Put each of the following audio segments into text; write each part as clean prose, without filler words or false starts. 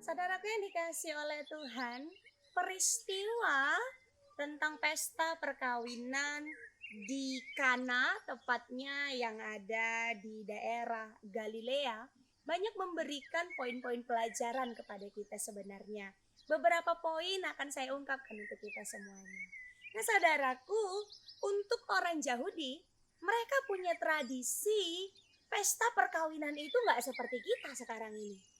Saudaraku yang dikasih oleh Tuhan, peristiwa tentang pesta perkawinan di Kana, tepatnya yang ada di daerah Galilea, banyak memberikan poin-poin pelajaran kepada kita sebenarnya. Beberapa poin akan saya ungkapkan untuk kita semuanya. Nah saudaraku, untuk orang Yahudi, mereka punya tradisi pesta perkawinan itu nggak seperti kita sekarang ini.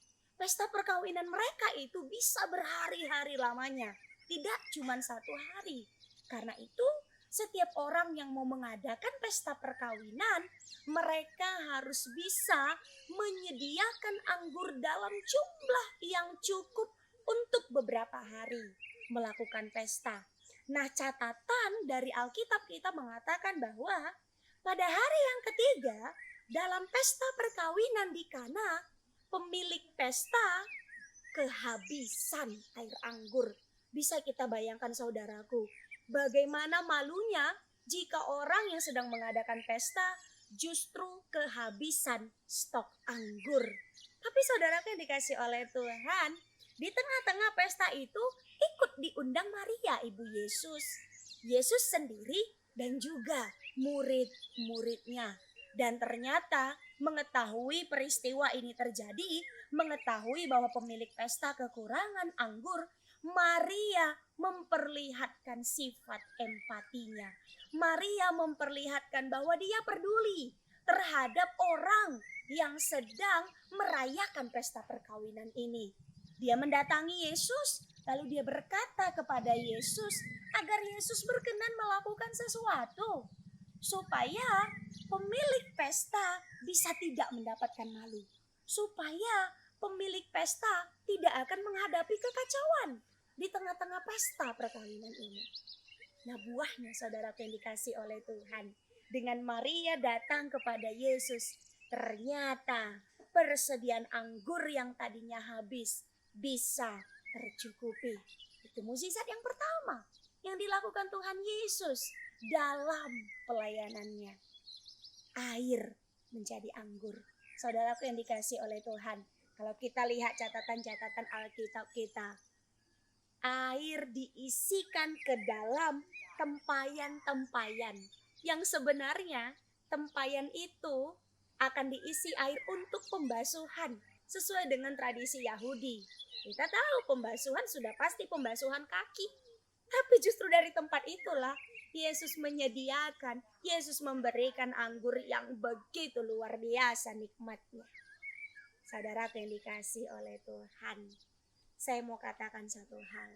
Pesta perkawinan mereka itu bisa berhari-hari lamanya, tidak cuma satu hari. Karena itu setiap orang yang mau mengadakan pesta perkawinan, mereka harus bisa menyediakan anggur dalam jumlah yang cukup untuk beberapa hari melakukan pesta. Nah, catatan dari Alkitab kita mengatakan bahwa pada hari yang ketiga dalam pesta perkawinan di Kana, pemilik pesta kehabisan air anggur. Bisa kita bayangkan saudaraku, bagaimana malunya jika orang yang sedang mengadakan pesta justru kehabisan stok anggur. Tapi saudaraku yang dikasih oleh Tuhan, di tengah-tengah pesta itu ikut diundang Maria, ibu Yesus. Yesus sendiri dan juga murid-muridnya. Dan ternyata mengetahui peristiwa ini terjadi, mengetahui bahwa pemilik pesta kekurangan anggur, Maria memperlihatkan sifat empatinya. Maria memperlihatkan bahwa dia peduli terhadap orang yang sedang merayakan pesta perkawinan ini. Dia mendatangi Yesus, lalu dia berkata kepada Yesus agar Yesus berkenan melakukan sesuatu supaya pemilik pesta bisa tidak mendapatkan malu, supaya pemilik pesta tidak akan menghadapi kekacauan di tengah-tengah pesta perkawinan ini. Nah, buahnya saudaraku yang dikasih oleh Tuhan, dengan Maria datang kepada Yesus, ternyata persediaan anggur yang tadinya habis bisa tercukupi. Itu mukjizat yang pertama yang dilakukan Tuhan Yesus dalam pelayanannya. Air menjadi anggur. Saudaraku yang dikasih oleh Tuhan, kalau kita lihat catatan-catatan Alkitab kita, air diisikan ke dalam tempayan-tempayan. Yang sebenarnya tempayan itu akan diisi air untuk pembasuhan sesuai dengan tradisi Yahudi. Kita tahu pembasuhan sudah pasti pembasuhan kaki. Tapi justru dari tempat itulah Yesus menyediakan, Yesus memberikan anggur yang begitu luar biasa nikmatnya. Saudaraku yang dikasih oleh Tuhan, saya mau katakan satu hal.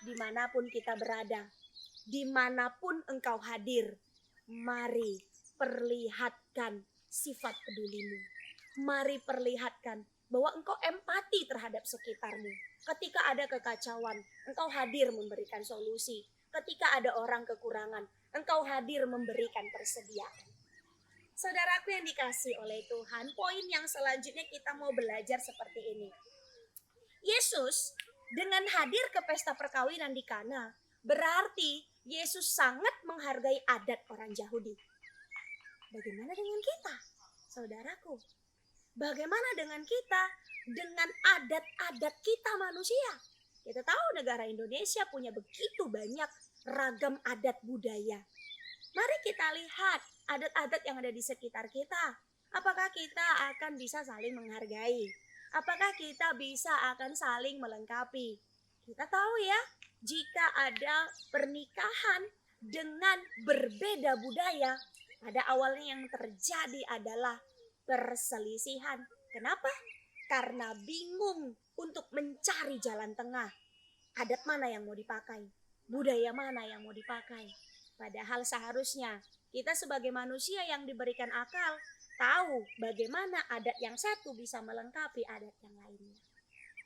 Dimanapun kita berada, dimanapun engkau hadir, mari perlihatkan sifat pedulimu. Mari perlihatkan bahwa engkau empati terhadap sekitarmu. Ketika ada kekacauan, engkau hadir memberikan solusi. Ketika ada orang kekurangan, engkau hadir memberikan persediaan. Saudaraku yang dikasih oleh Tuhan, poin yang selanjutnya kita mau belajar seperti ini. Yesus dengan hadir ke pesta perkawinan di Kana, berarti Yesus sangat menghargai adat orang Yahudi. Bagaimana dengan kita, saudaraku? Bagaimana dengan kita, dengan adat-adat kita manusia? Kita tahu negara Indonesia punya begitu banyak ragam adat budaya. Mari kita lihat adat-adat yang ada di sekitar kita. Apakah kita akan bisa saling menghargai? Apakah kita bisa akan saling melengkapi? Kita tahu ya, jika ada pernikahan dengan berbeda budaya, pada awalnya yang terjadi adalah perselisihan. Kenapa? Karena bingung untuk mencari jalan tengah. Adat mana yang mau dipakai? Budaya mana yang mau dipakai? Padahal seharusnya kita sebagai manusia yang diberikan akal tahu bagaimana adat yang satu bisa melengkapi adat yang lainnya.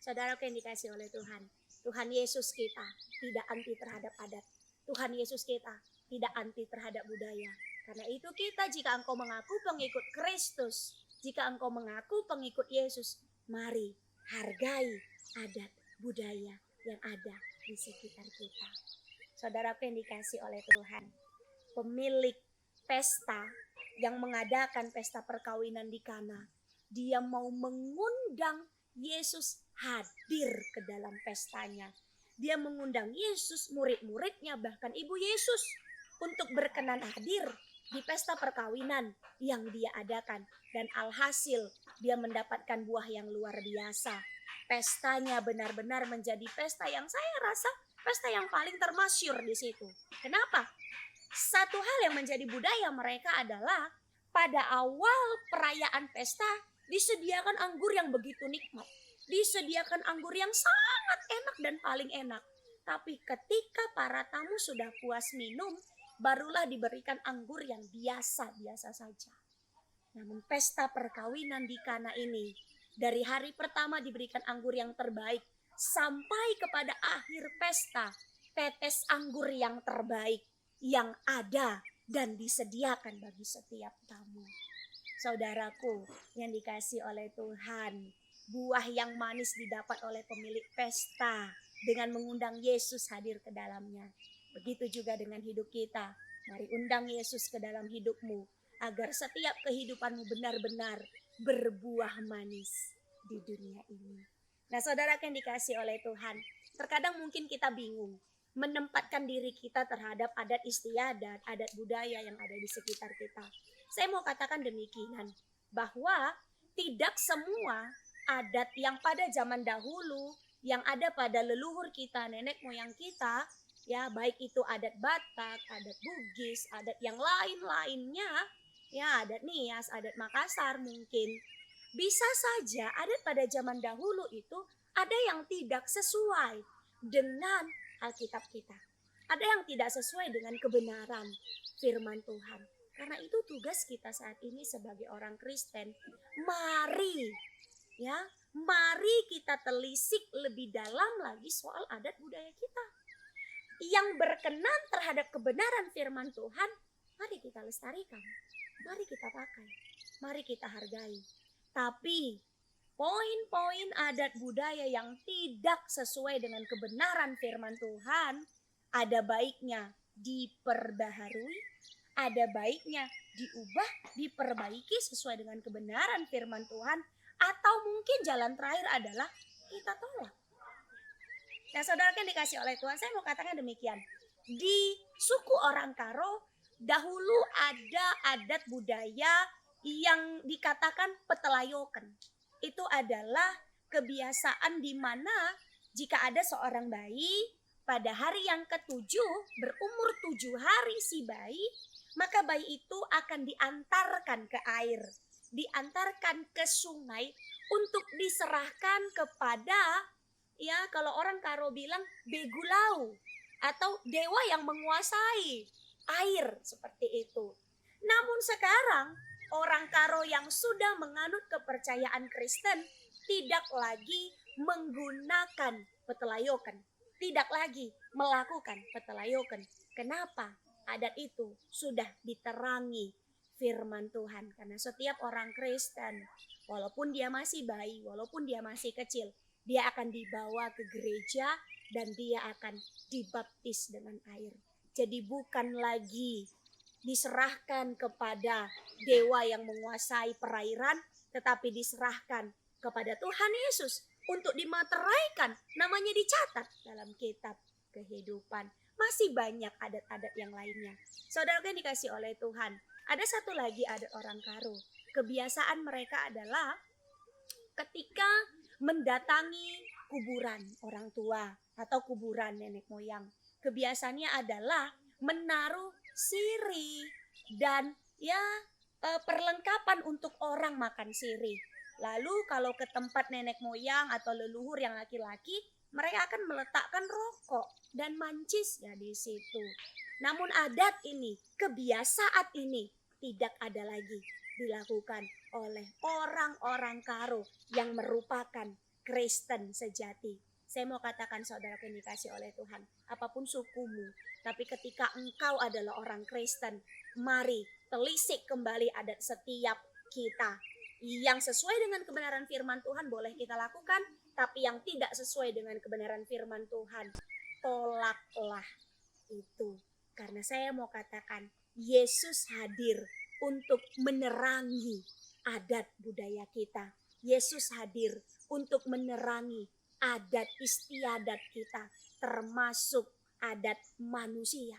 Saudaraku yang dikasih oleh Tuhan, Tuhan Yesus kita tidak anti terhadap adat. Tuhan Yesus kita tidak anti terhadap budaya. Karena itu kita, jika engkau mengaku pengikut Kristus, jika engkau mengaku pengikut Yesus, mari hargai adat budaya yang ada di sekitar kita. Saudaraku yang dikasih oleh Tuhan, pemilik pesta yang mengadakan pesta perkawinan di Kana, dia mau mengundang Yesus hadir ke dalam pestanya. Dia mengundang Yesus, murid-muridnya, bahkan Ibu Yesus untuk berkenan hadir di pesta perkawinan yang dia adakan. Dan alhasil dia mendapatkan buah yang luar biasa. Pestanya benar-benar menjadi pesta yang saya rasa pesta yang paling termasyur di situ. Kenapa? Satu hal yang menjadi budaya mereka adalah pada awal perayaan pesta disediakan anggur yang begitu nikmat. Disediakan anggur yang sangat enak dan paling enak. Tapi ketika para tamu sudah puas minum, barulah diberikan anggur yang biasa-biasa saja. Namun pesta perkawinan di Kana ini, dari hari pertama diberikan anggur yang terbaik, sampai kepada akhir pesta, tetes anggur yang terbaik yang ada dan disediakan bagi setiap tamu. Saudaraku yang dikasih oleh Tuhan, buah yang manis didapat oleh pemilik pesta dengan mengundang Yesus hadir ke dalamnya. Begitu juga dengan hidup kita. Mari undang Yesus ke dalam hidupmu, agar setiap kehidupanmu benar-benar berbuah manis di dunia ini. Nah, saudara yang dikasih oleh Tuhan, terkadang mungkin kita bingung menempatkan diri kita terhadap adat istiadat, adat budaya yang ada di sekitar kita. Saya mau katakan demikian, bahwa tidak semua adat yang pada zaman dahulu, yang ada pada leluhur kita, nenek moyang kita, ya baik itu adat Batak, adat Bugis, adat yang lain-lainnya, ya adat Nias, adat Makassar mungkin. Bisa saja adat pada zaman dahulu itu ada yang tidak sesuai dengan Alkitab kita. Ada yang tidak sesuai dengan kebenaran firman Tuhan. Karena itu tugas kita saat ini sebagai orang Kristen, mari kita telisik lebih dalam lagi soal adat budaya kita. Yang berkenan terhadap kebenaran firman Tuhan, mari kita lestarikan, mari kita pakai, mari kita hargai. Tapi poin-poin adat budaya yang tidak sesuai dengan kebenaran firman Tuhan, ada baiknya diperbaharui, ada baiknya diubah, diperbaiki sesuai dengan kebenaran firman Tuhan, atau mungkin jalan terakhir adalah kita tolak. Nah, saudara yang dikasih oleh Tuhan, saya mau katakan demikian. Di suku orang Karo, dahulu ada adat budaya yang dikatakan petelayokan. Itu adalah kebiasaan di mana jika ada seorang bayi, pada hari yang ketujuh, berumur 7 hari si bayi, maka bayi itu akan diantarkan ke air, diantarkan ke sungai untuk diserahkan kepada, ya kalau orang Karo bilang begulau, atau dewa yang menguasai air, seperti itu. Namun sekarang orang Karo yang sudah menganut kepercayaan Kristen tidak lagi menggunakan petelayokan, tidak lagi melakukan petelayokan. Kenapa? Adat itu sudah diterangi firman Tuhan. Karena setiap orang Kristen, walaupun dia masih bayi, walaupun dia masih kecil, dia akan dibawa ke gereja dan dia akan dibaptis dengan air. Jadi bukan lagi diserahkan kepada dewa yang menguasai perairan, tetapi diserahkan kepada Tuhan Yesus untuk dimateraikan, namanya dicatat dalam kitab kehidupan. Masih banyak adat-adat yang lainnya. Saudara yang dikasih oleh Tuhan, ada satu lagi adat orang Karo. Kebiasaan mereka adalah ketika mendatangi kuburan orang tua atau kuburan nenek moyang, kebiasaannya adalah menaruh sirih dan perlengkapan untuk orang makan sirih. Lalu kalau ke tempat nenek moyang atau leluhur yang laki-laki, mereka akan meletakkan rokok dan mancis ya di situ. Namun adat ini, kebiasaan ini tidak ada lagi dilakukan oleh orang-orang Karo yang merupakan Kristen sejati. Saya mau katakan saudara yang dikasih oleh Tuhan, apapun sukumu, tapi ketika engkau adalah orang Kristen, mari telisik kembali adat setiap kita. Yang sesuai dengan kebenaran firman Tuhan boleh kita lakukan, tapi yang tidak sesuai dengan kebenaran firman Tuhan, tolaklah itu. Karena saya mau katakan, Yesus hadir untuk menerangi adat budaya kita. Yesus hadir untuk menerangi adat istiadat kita, termasuk adat manusia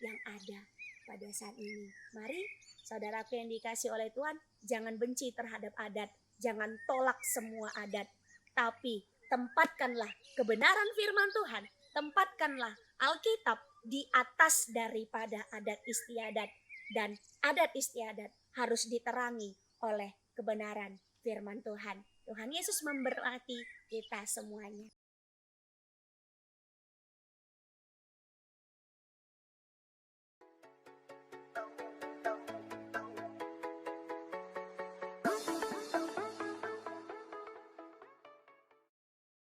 yang ada pada saat ini. Mari saudaraku yang dikasih oleh Tuhan, jangan benci terhadap adat, jangan tolak semua adat, tapi tempatkanlah kebenaran firman Tuhan, tempatkanlah Alkitab di atas daripada adat istiadat, dan adat istiadat harus diterangi oleh kebenaran firman Tuhan. Tuhan Yesus memberkati kita semuanya.